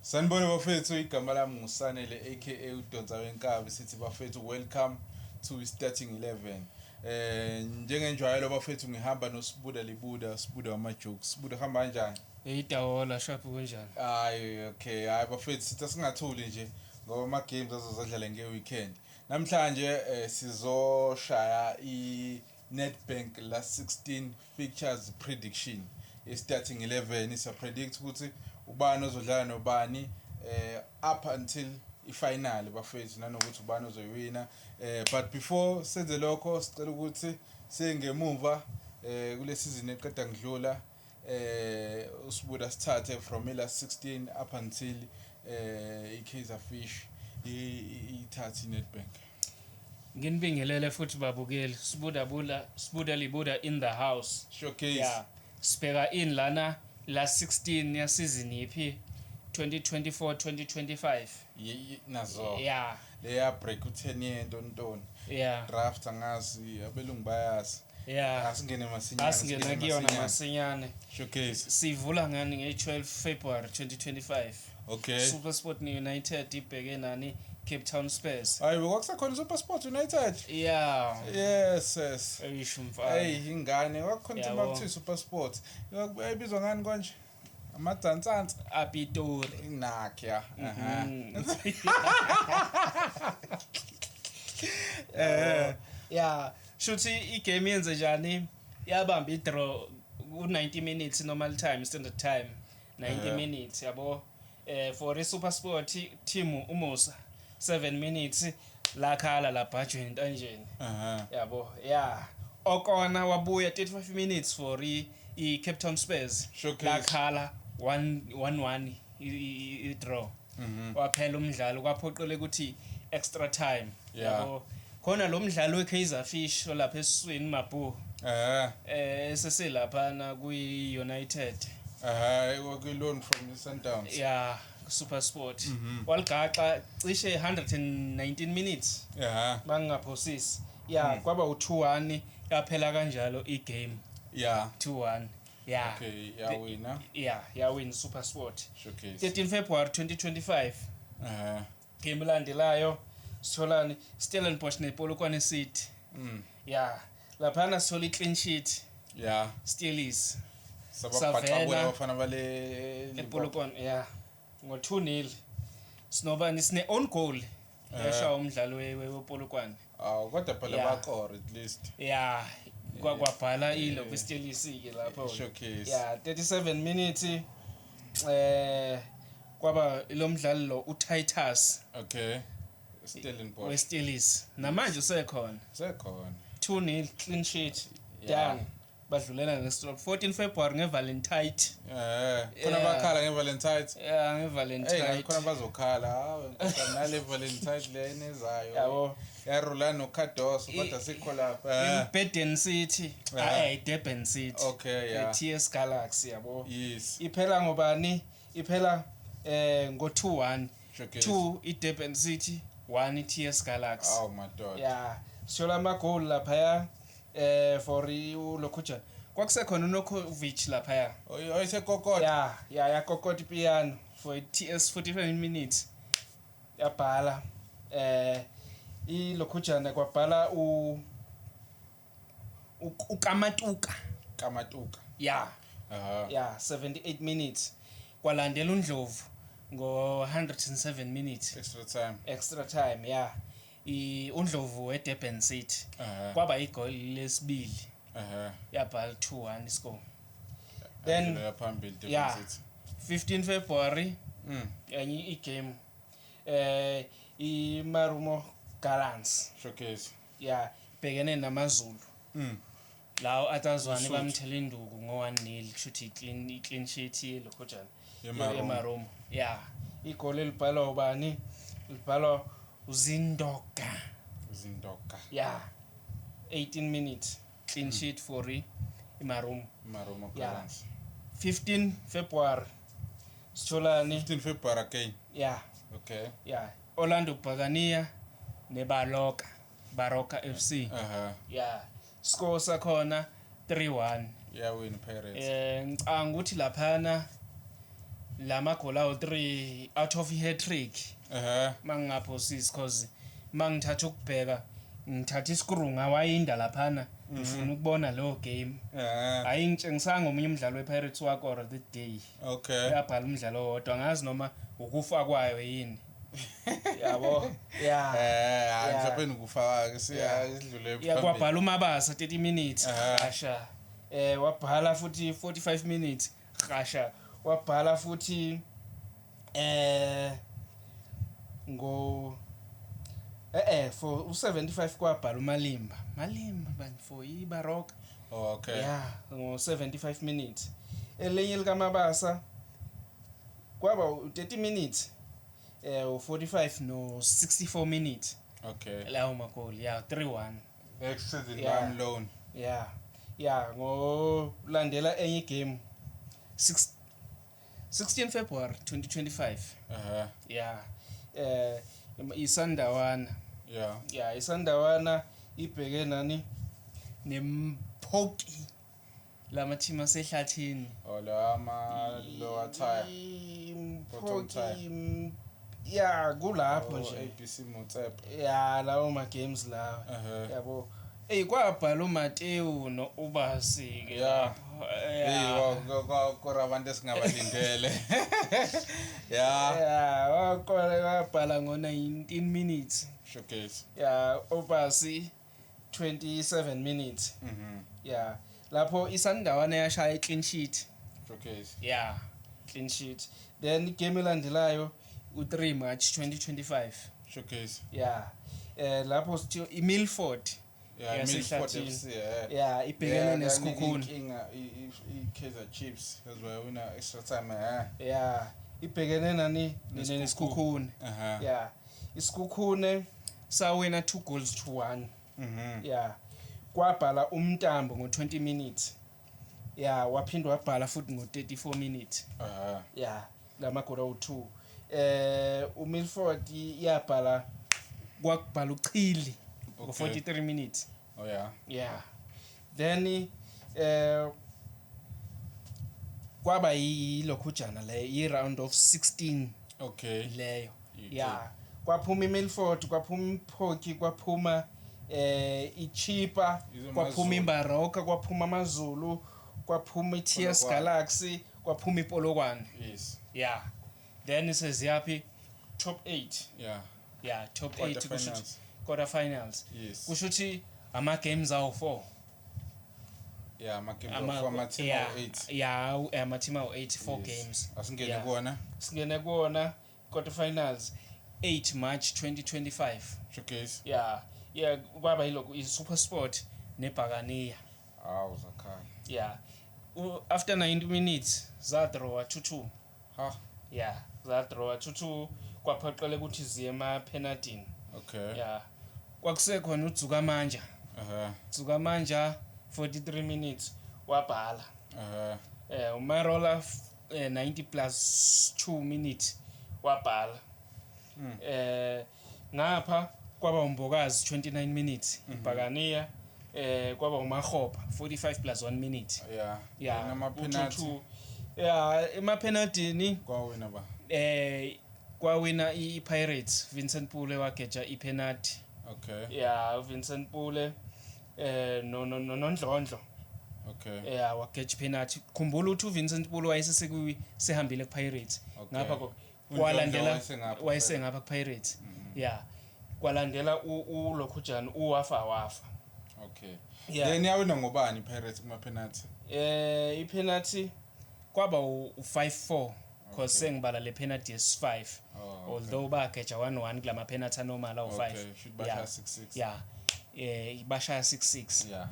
Sanibona bafethu, igama lami nguSanele aka uDonsa wenkabi. Sithi bafethu welcome to starting 11. Njengenjwayelo bafethu ngihamba noSibuda Libuda, Sibuda wama-jokes. Sibuda hamba kanjani? Idawola shaphu kanjani? Hayi okay, hayi bafethu sithi singathuli nje ngoba ama-games azozadlala nge-weekend. Namhlanje sizoshaya i-Nedbank last 16 fixtures prediction. I-starting 11 isa-predict ukuthi ubani ozodlala nobani up until i-final bafethu nanokuthi ubani ozoyiwina. But before senze lokho sicela ukuthi sengemuva kule season eqeda ngidlula uSibuda sithathe from last 16 up until i-Kaizer Fish ithathe iNedbank. Nginibingelele futhi babukeli. Sibuda Libuda in the house. Showcase. Yeah. Sibheka in lana last 16 ya season yipi 2024-2025. Nazo. Yeah. Leya break u10 yento. Yeah. Draft angazi abelungu bayazi. Yeah. Asingene masinyane. Asingena kuyona masinyane. Showcase. Sivula ngani nge-12 February 2025. Okay. SuperSport United ibheke nani Cape Town Spurs. Hayi kwakusakhona SuperSport United. Yeah. Yes. Ayisho mfana. Hey ingane kwakukhona team akuthiwa SuperSport. Yayibizwa ngani konje? Amadantsantsi Apitori. Nakya. Yeah, shuthi igame yenze njani? Yabamba idraw ku90 minutes normal time, standard time. 90 minutes yabo. For iSuperSport team uMosa 7 minutes lakhala la budget kanjeni. Yabo. Yeah. Okona wabuya 35 minutes for i-Cape Town Spurs. Lakhala 1-1 i-draw. Waphela umdlalo kwaphoqele ukuthi extra time. Yabo. Khona lo mdlalo weKaizer Fish olapha esiswini Mabu. Eseselapha na kuyi-United. Loan from Sundowns. Yeah, SuperSport. Waligaxa cishe 119 minutes. Bangaphosisi. Yeah, kwaba u2-1 yaphela kanjalo igame. Yeah. 2-1. Yeah. Okay, yawina. Yeah, yawina SuperSport. Showcase. 13 February 2025. Game landelayo sitholani Stellenbosch nePolokwane City. Yeah. Laphana sithola clean sheet. Yeah. Steelers. Sabaqabula abafana bale ePolokwane, yeah. Ngo 2-0. Sinobani sine own goal. Yasha umdlalo wePolokwane. Kodwa phela baqora at least. Yeah. Kwabhala ilo kwiSteelers ke lapho. Showcase. Yeah, 37 minutes kwaba lo mdlalo lo uTitus. Okay. Stellenbosch. WeSteelers. Namanje usekhona. 2-0 clean sheet. Done. Badlulela ngestrop 14 February ngeValentine. Khona bakhala ngeValentine. Yeah, ngeValentine. Khona bazokhala. Nale Valentine le enezayo. Yabo. Yarulana noKadoso kodwa sikho lapha. Durban City. Durban City. Okay, yeah. TS Galaxy yabo. Yes. Iphela ngobani? Iphela ngo 2-1. 2 iDurban City, 1 iTS Galaxy. Oh my god. Yeah. Shola ama goal lapha for uLokhuja. Kwakusekhona uNokovic lapha ya. Oyise kokoti. Yeah, kokoti piano for TS 45 minutes. Yabhala iLokhujana kwabhala uKamatuka. Yeah. Yeah, 78 minutes. Kwalandela uNdlovu ngo 107 minutes. Extra time, yeah. uNdlovu weDurban City. Kwaba igoal lesibili. Yabhala 2-1 score. Then phambili yeah, Durban City. 15 February enye igame iMarumo Gallants. Showcase. Yeah, bhekene namaZulu. Lawo atazwane bamthela induku ngo 1-0 kushuthi clean sheet yeLokhojana eMarumo. Yeah, igoli libhalwa ubani? Libhalwa uZindoka. Yeah, 18 minutes clean sheet for iMarumo Gallants. 15 February sitholani 15 February again. Yeah. Okay. Yeah, Orlando Pagania Baroka FC. Yeah, score sakhona 3-1. Yeah, win Pirates. Ngicanga ukuthi laphana lama goal awu3 out of hat-trick mangingaphosisi cause mangithatha ukubheka ngithatha iskru ngawayinda laphana ngifuna ukubona lo game hayi ngitshengisanga omunye umdlalo wePirates wakora the day okay yabhala umdlalo wodwa ngazi noma ukufa kwayo yini yabo mhlawumbe ukufaka ke siyasidlule phambili yakwabhala uMabasa 30 minutes khasha wabhala futhi 45 minutes khasha wabhala futhi ngo for u75 kwabhala uMalimba bani for iBaroka okay ngo 75 minutes elinye likaMabasa kwaba 30 minutes u45 no 64 minutes okay lawo magoli 3-1 next season I'm loan ngo landela enye game 16 February 2025 iSandawana iSandawana ibheke nani neMphoki lama team asehlathini lama lower tier Mphoki kulapho nje ABC Motsepe lawo ma games lawa yabo kwabhala uMateo no Ubasi ke kora abantu esingabalindele wabhala ngo 19 minutes showcase Ubasi 27 minutes lapho iSandawana yashaya iclean sheet showcase clean sheet then game elandelayo u3 March 2025 showcase lapho sithi iMilford Milford FC ibhekene neSikhukhune iKaizer Chiefs as well wina extra time ibhekene nani neSikhukhune iSikhukhune sawina 2-1 kwabhala uMntambo ngo 20 minutes waphindwa wabhala futhi ngo 34 minutes ngamagora u2 uMilford yabhala kwakubhala uChili ngo 43 minutes then kwaba yilokhujana le i-round of 16 leyo kwaphuma iMilford kwaphuma iMphoki kwaphuma iChipa kwaphuma iBaroka kwaphuma amaZulu kwaphuma iTS Galaxy kwaphuma iPolokwane then seziyaphi top 8 top 8 kusho quarter finals kusho ukuthi ama games awu 4 ama games ama team awu 8 ama team awu 8 4 games singene kuona quarter finals 8 March 2025 showcase kwaba yilokho iSuperSport neBhakaniya zakhaya after 90 minutes zadraw 2-2 zadraw 2-2 kwaphoqele ukuthi ziye ema penalty kwakusekhona uDzukamanja Dzukamanja 43 minutes wabhala uMarola 90+2 minutes wabhala ngapha kwaba uMbokazi 29 minutes iBhakaniya kwaba uMahopa 45+1 minute nama penalty ema penalty kwawina kwawina iPirates Vincent Pule wageja ipenalty Vincent Pule noNdlondlo wageja ipenalty khumbula ukuthi uVincent Pule wayesehambile kuPirates ngapha kwalandela wayesengapha kuPirates kwalandela ulokhujana uwafa then yawina ngobani iPirates kuma penalty ipenalty kwaba u5-4 cause sengibala le penalty yes5 although bageja 1-1 kulama penalty normal awu5 ibashaya 6-6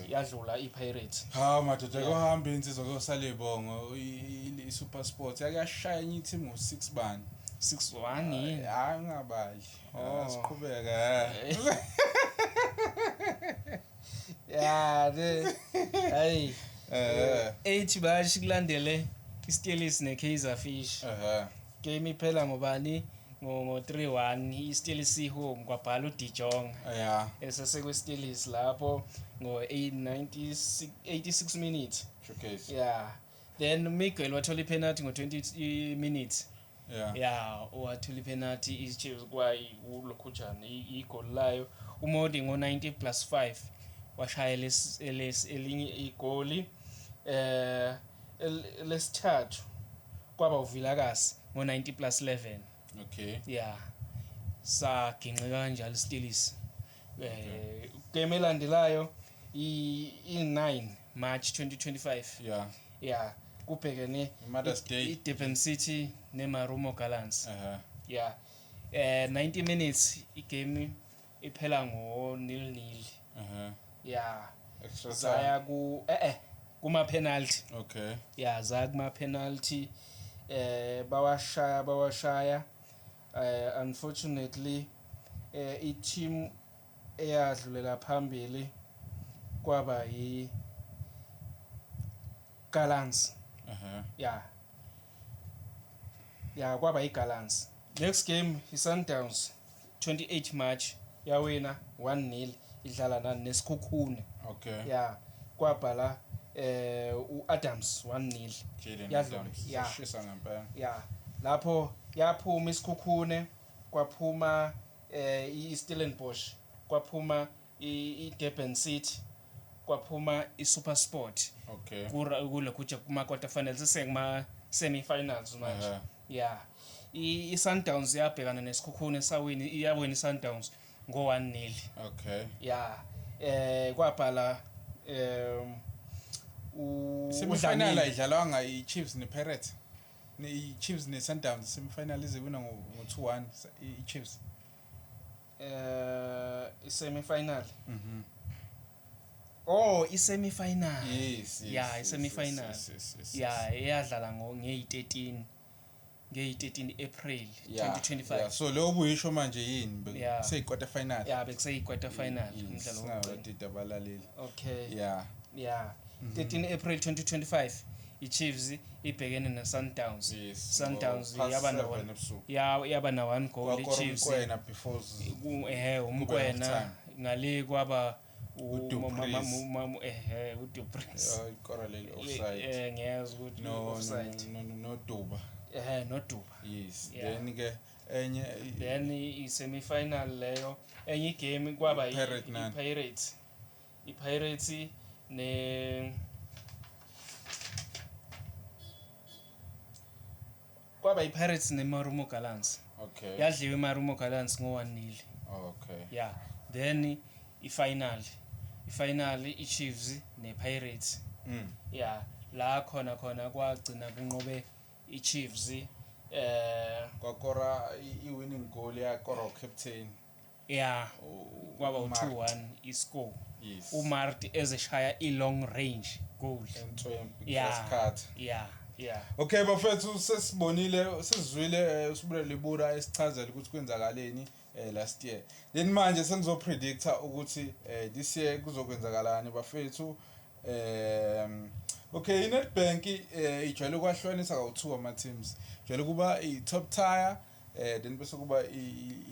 yadlula iPirates madoda kuhamba insizwa kosala ibongo iSuperSport yakashaya enye team ngo6 bani 6-1 yini ngabali siqhubeka hayi 8 bashi kulandele iSteelers neKaizer Fish game iphela ngobani ngo 3-1 iSteelers home kwabhala uDijong esese kweSteelers lapho ngo 86 minutes showcase then Miguel wathola ipenalty ngo 20 minutes yeah wathola ipenalty iChiefs lokhujana igoli layo uModi ngo 90+5 washaya elinye igoli lesithathu kwaba uVilakazi ngo 90+11 okay saginqika kanjalo Steelers game elandelayo i9 March 2025 kubhekene Mother's Day iDurban City neMarumo Gallants 90 minutes igame iphela ngo 0-0 extra zaya kuma penalty okay zaya kuma penalty bawashaya unfortunately i-team eyadlulela phambili kwaba Gallants kwaba iGallants. Next game iSundowns 28 March yawina 1-0 idlala neSikhukhune kwabhala uAdams 1-0 shisa ngempela lapho yaphuma iSikhukhune kwaphuma iStellenbosch kwaphuma iDurban City kwaphuma iSuperSport kulokuja kuma quarter finals sesenguma semi-finals manje iSundowns yabhekana neSikhukhune yawina iSundowns ngo 1-0 kwabhala semi-final idlalwa iChiefs nePirates iChiefs neSundowns semi-final iziwina ngo 2-1 iChiefs i-semi-final i-semi-final i-semi-final eyadlala nge-13 April 2025 so lo buyisho manje yini seyiquarter final bekuseyiquarter final umdlalo singawadida abalaleli 13 April 2025 iChiefs ibhekene neSundowns Sundowns yaba na 1 goal iChiefs umkwena ngale kwaba uDupres ikoraleli offside ngiyeza ukuthi offside noDuba noDuba then ke enye i-semi-final leyo enye igame kwaba iPirates kwaba iPirates neMarumo Gallants yadliwa iMarumo Gallants ngo 1-0 then ifinal iChiefs nePirates la khona kwagcina kunqobe iChiefs kwakora iwinning goal yakora captain kwaba u2-1 iscore uMarty ezeshaya ilong range goal okay bafethu sesibonile sizwile usibule libura esichazela ukuthi kwenzakaleni last year then manje sengizopredict ukuthi this year kuzokwenzakalani bafethu okay iNedbank ijwayele ukwahlukanisa kawu2 ama teams ijwayele kuba i-top tier then bese kuba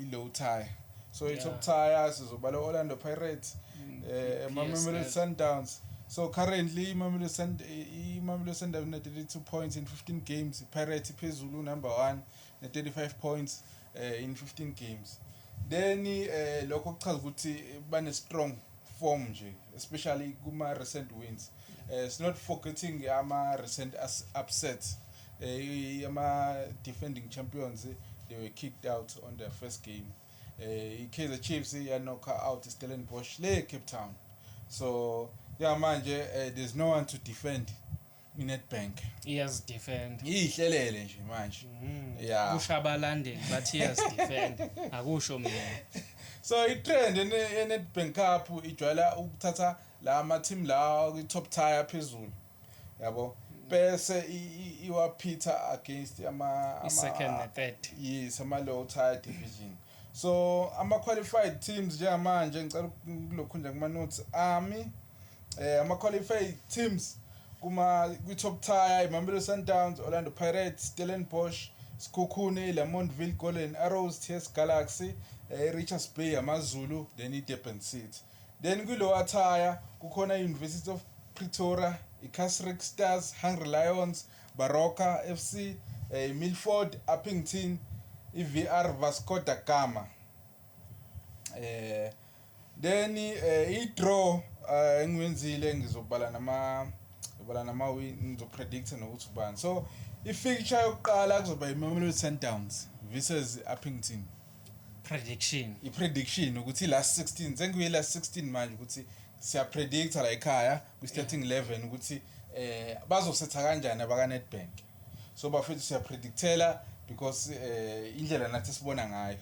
i-low tier so i-top tier sizobala Orlando Pirates Mamelodi Sundowns so currently Mamelodi Sundowns ne 32 points in 15 games Pirates phezulu number 1 ne 35 points in 15 games then lokho kuchaza ukuthi bane strong form nje especially kuma recent wins it's not forgetting ama recent upsets ama defending champions they were kicked out on their first game Kaizer Chiefs ya knock out Stellenbosch le Cape Town so manje there's no one to defend iNedbank defend ihlelele nje manje kusha abalandeli bathi defend akusho mina so itrend eNedbank Cup ijwayela ukuthatha la ama team la kwi-top tier phezulu yabo bese iwapitha against ama second and third ama low tier division so ama qualified teams njengamanje ngicela kulokhu nje kuma notes ami ama qualified teams kwi-top tier Mamelodi Sundowns Orlando Pirates Stellenbosch Sekhukhune Lamontville Golden Arrows TS Galaxy Richards Bay AmaZulu then iDurban City then kwi-lower tier kukhona iUniversity of Pretoria iCasrick Stars, Hungry Lions, Baroka FC, Milford, Uppington, iVR Vasco da Gama. Then i-draw engiyenzile ngizobala nama-win ngizopredict nokuthi ubani. So i-fixture yokuqala kuzoba iMamelodi Sundowns versus Uppington. I-prediction ukuthi last 16 sengiye last 16 manje ukuthi siya-predicta la ekhaya kwi-starting 11 ukuthi bazosetha kanjani abaka Nedbank. So bafethu siya-predictela because indlela nathi sibona ngayo.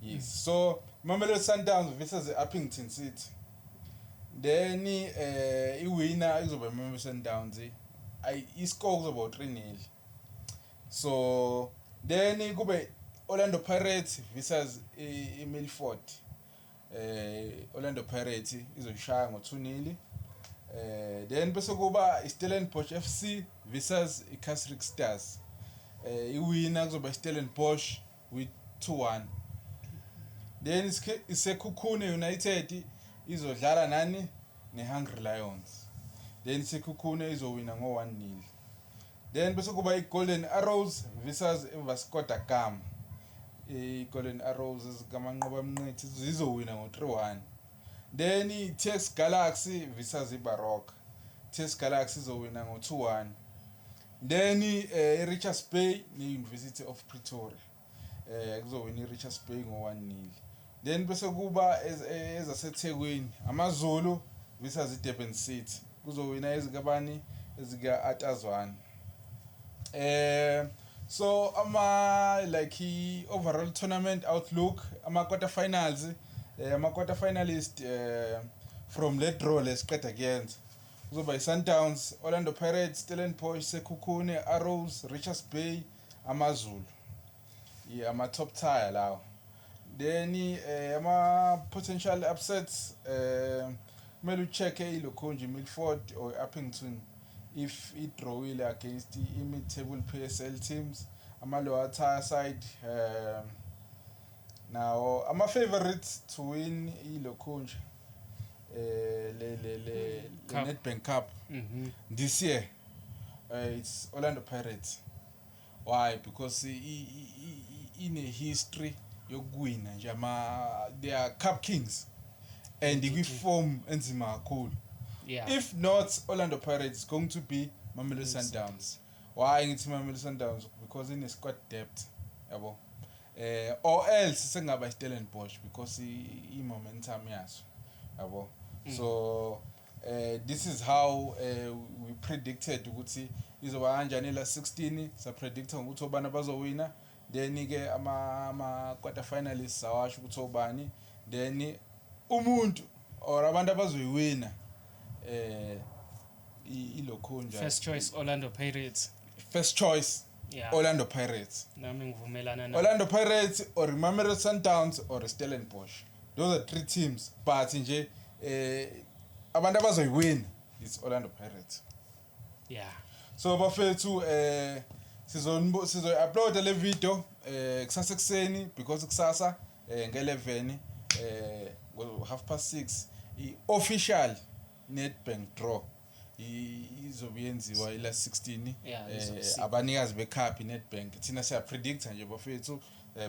Yes. So Mamelodi Sundowns versus Uppington City. Then i-winner izoba Mamelodi Sundowns. I-score kuzoba 3-0. So then kube Orlando Pirates versus iMilford. Orlando Pirates izoshaya ngo 2-0. Then bese kuba iStellenbosch FC versus iCasrick Stars. I-winner kuzoba iStellenbosch with 2-1. Then iSekhukhune United izodlala nani neHungry Lions. Then iSekhukhune izowina ngo 1-0. Then bese kuba iGolden Arrows versus iVasco da Gama. iGolden Arrows ezikamanqoba amnqithi zizowina ngo 3-1. Then iTex Galaxy versus iBaroka. Tex Galaxy izowina ngo 2-1. Then iRichards Bay neUniversity of Pretoria. Kuzowina iRichards Bay ngo 1-0. Then bese kuba ezaseThekwini amaZulu versus iDurban City. Kuzowina ezikabani ezika-Atazwana. So like overall tournament outlook ama-quarter finals ama-quarter finalist from le draw lesiqeda kuyenza kuzoba iSundowns, Orlando Pirates, Stellenbosch, Sekhukhune, Arrows, Richards Bay, amaZulu. Ama-top tier lawo. Then ama-potential upsets kumele ucheck-e ilokho nje Milford or Uppington if i-drawile against i-mid-table PSL teams, ama-lower tier side. Now ama-favorites to win ilokho nje le Nedbank Cup this year it's Orlando Pirates. Why? Because in a history yokuwina nje they are cup kings and kwi-form enzima kakhulu. If not Orlando Pirates, it's going to be Mamelodi Sundowns. Why ngithi Mamelodi Sundowns? Because in a squad depth, yabo. Or else sengaba iStellenbosch because i-momentum yaso, yabo. So this is how we predicted ukuthi izoba kanjani la 16 sa predicta ukuthi obani bazowina. Then ke ama quarter finalists awasho ukuthi obani. Then umuntu or abantu abazoyiwina ilokho njalo. First choice Orlando Pirates. First choice Orlando Pirates. Nami ngivumelana na. Orlando Pirates or Mamelodi Sundowns or Stellenbosch. Those are 3 teams but nje abantu abazoyiwina it's Orlando Pirates. So bafethu sizo-upload le video kusasa kuseni because kusasa nge-11 ngo-6:30 i-official Nedbank draw izobe yenziwa ila 16 abanikazi becup Nedbank. Thina siya predicta nje bafethu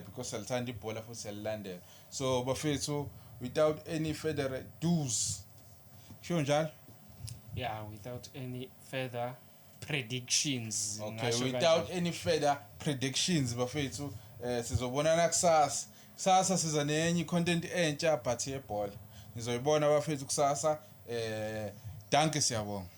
because salithanda ibhola futhi siyalilandela. So bafethu without any further ado, sho njalo? Without any further predictions. Okay, without any further predictions bafethu sizobonana kusasa. Kusasa siza nenye content entsha but yebhola. Nizoyibona bafethu kusasa. Danke siyabonga.